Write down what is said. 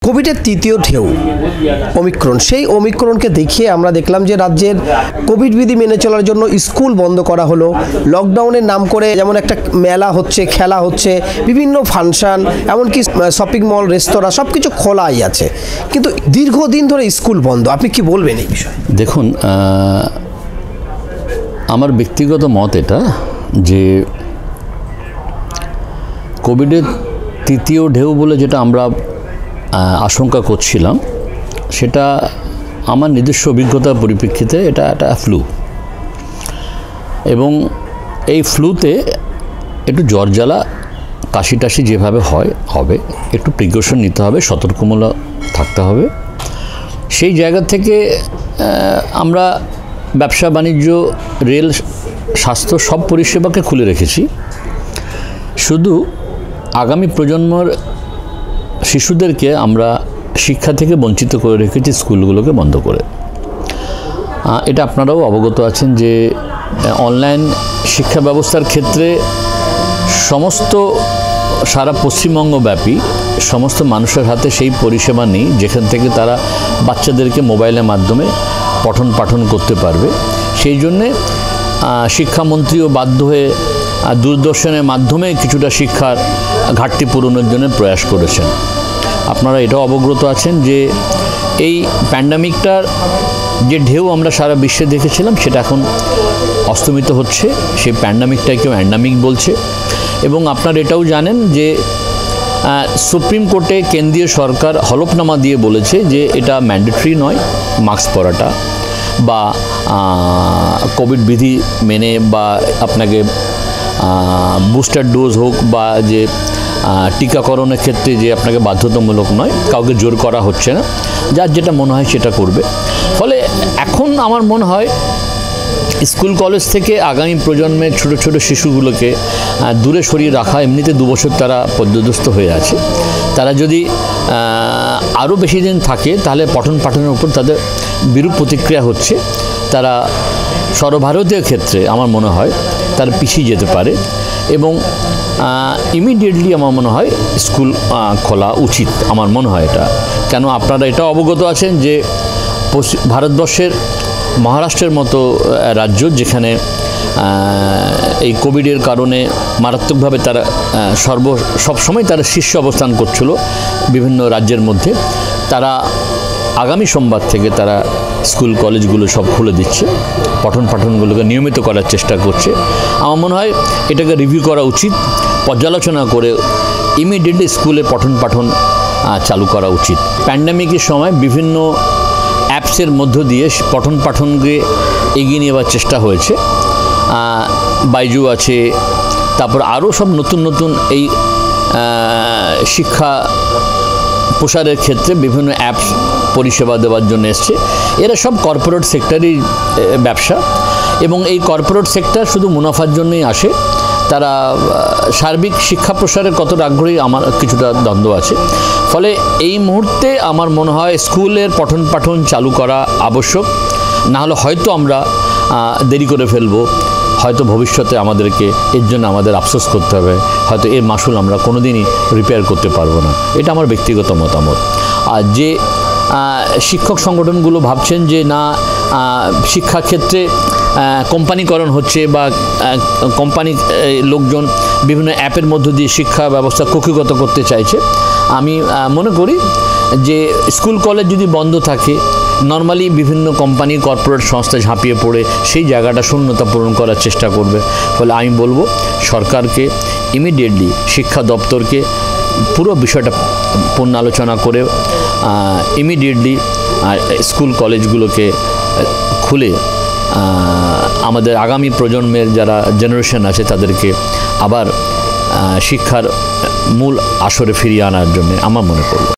কোভিডের তৃতীয় ঢেউ ওমিক্রন, সেই ওমিক্রনকে দেখিয়ে আমরা দেখলাম যে রাজ্যের কোভিড বিধি মেনে চলার জন্য স্কুল বন্ধ করা হলো। লকডাউনের নাম করে যেমন একটা মেলা হচ্ছে, খেলা হচ্ছে, বিভিন্ন ফাংশন, এমনকি শপিং মল, রেস্তোরাঁ সব কিছু খোলাই আছে, কিন্তু দীর্ঘদিন ধরে স্কুল বন্ধ। আপনি কি বলবেন এই বিষয়ে? দেখুন, আমার ব্যক্তিগত মত এটা যে কোভিডের তৃতীয় ঢেউ বলে যেটা আমরা আশঙ্কা করছিলাম, সেটা আমার নিজস্ব অভিজ্ঞতার পরিপ্রেক্ষিতে এটা একটা ফ্লু, এবং এই ফ্লুতে একটু জ্বর জ্বালা কাশি টাশি যেভাবে হবে একটু প্রিকশন নিতে হবে, সতর্কমূলক থাকতে হবে। সেই জায়গা থেকে আমরা ব্যবসা বাণিজ্য, রেল, স্বাস্থ্য সব পরিষেবাকে খুলে রেখেছি। শুধু আগামী প্রজন্মের শিশুদেরকে আমরা শিক্ষা থেকে বঞ্চিত করে রেখেছি স্কুলগুলোকে বন্ধ করে। এটা আপনারাও অবগত আছেন যে অনলাইন শিক্ষা ব্যবস্থার ক্ষেত্রে সমস্ত সারা পশ্চিমবঙ্গব্যাপী সমস্ত মানুষের হাতে সেই পরিষেবা নেই যেখান থেকে তারা বাচ্চাদেরকে মোবাইলের মাধ্যমে পঠন পাঠন করতে পারবে। সেই জন্যে শিক্ষামন্ত্রীও বাধ্য হয়ে দূরদর্শনের মাধ্যমে কিছুটা শিক্ষার ঘাটতি পূরণের জন্য প্রয়াস করেছেন। আপনারা এটাও অবগত আছেন যে এই প্যান্ডামিকটার যে ঢেউ আমরা সারা বিশ্বে দেখেছিলাম সেটা এখন অস্তমিত হচ্ছে। সেই প্যান্ডামিকটাকেও অ্যান্ডামিক বলছে। এবং আপনারা এটাও জানেন যে সুপ্রিম কোর্টে কেন্দ্রীয় সরকার হলফনামা দিয়ে বলেছে যে এটা ম্যান্ডেটরি নয় মাস্ক পরাটা, বা কোভিড বিধি মেনে, বা আপনাকে বুস্টার ডোজ হোক, বা যে টিকাকরণের ক্ষেত্রে যে আপনাকে বাধ্যতামূলক নয়, কাউকে জোর করা হচ্ছে না, যার যেটা মনে হয় সেটা করবে। ফলে এখন আমার মনে হয় স্কুল কলেজ থেকে আগামী প্রজন্মের ছোট ছোট শিশুগুলোকে দূরে সরিয়ে রাখা, এমনিতে 2 বছর তারা পর্যদস্ত হয়ে আছে, তারা যদি আরও বেশি দিন থাকে তাহলে পঠন পাঠনের উপর তাদের বিরূপ প্রতিক্রিয়া হচ্ছে। তারা সর্বভারতীয় ক্ষেত্রে আমার মনে হয় তারা পিছিয়ে যেতে পারে, এবং ইমিডিয়েটলি আমার মনে হয় স্কুল খোলা উচিত, আমার মনে হয় এটা। কেন আপনারা এটা অবগত আছেন যে ভারতবর্ষের মহারাষ্ট্রের মতো রাজ্য, যেখানে এই কোভিডের কারণে মারাত্মকভাবে তারা সবসময় তারা শীর্ষ অবস্থান করছিল বিভিন্ন রাজ্যের মধ্যে, তারা আগামী সোমবার থেকে তারা স্কুল কলেজগুলো সব খুলে দিচ্ছে, পঠন পাঠনগুলোকে নিয়মিত করার চেষ্টা করছে। আমার মনে হয় এটাকে রিভিউ করা উচিত, পর্যালোচনা করে ইমিডিয়েটলি স্কুলে পঠন পাঠন চালু করা উচিত। প্যান্ডামিকের সময় বিভিন্ন অ্যাপসের মধ্য দিয়ে পঠন পাঠনকে এগিয়ে নেওয়ার চেষ্টা হয়েছে। বাইজু আছে, তারপর আরও সব নতুন নতুন এই শিক্ষা প্রসারের ক্ষেত্রে বিভিন্ন অ্যাপস পরিষেবা দেওয়ার জন্য এসছে। এরা সব কর্পোরেট সেক্টরেরই ব্যবসা, এবং এই কর্পোরেট সেক্টর শুধু মুনাফার জন্যই আসে। তারা সার্বিক শিক্ষা প্রসারের কতটা আগ্রহী আমার কিছুটা দ্বন্দ্ব আছে। ফলে এই মুহূর্তে আমার মনে হয় স্কুলের পঠন পাঠন চালু করা আবশ্যক, না হলে হয়তো আমরা দেরি করে ফেলবো, হয়তো ভবিষ্যতে আমাদেরকে এর জন্য আমাদের আফসোস করতে হবে, হয়তো এর মাসুল আমরা কোনো দিনই রিপেয়ার করতে পারবো না। এটা আমার ব্যক্তিগত মতামত। আর যে শিক্ষক সংগঠনগুলো ভাবছেন যে না, শিক্ষাক্ষেত্রে কোম্পানিকরণ হচ্ছে, বা কোম্পানি লোকজন বিভিন্ন অ্যাপের মধ্য দিয়ে শিক্ষা ব্যবস্থা কুক্ষিগত করতে চাইছে, আমি মনে করি যে স্কুল কলেজ যদি বন্ধ থাকে, নর্মালি বিভিন্ন কোম্পানি, কর্পোরেট সংস্থা ঝাঁপিয়ে পড়ে সেই জায়গাটা শূন্যতা পূরণ করার চেষ্টা করবে। ফলে আমি বলবো সরকারকে ইমিডিয়েটলি, শিক্ষা দপ্তরকে পুরো বিষয়টা পুনরালোচনা করে ইমিডিয়েটলি স্কুল কলেজগুলোকে খুলে আমাদের আগামী প্রজন্মের যারা জেনারেশন আছে তাদেরকে আবার শিক্ষার মূল আসরে ফিরিয়ে আনার জন্য আমার মনে করব।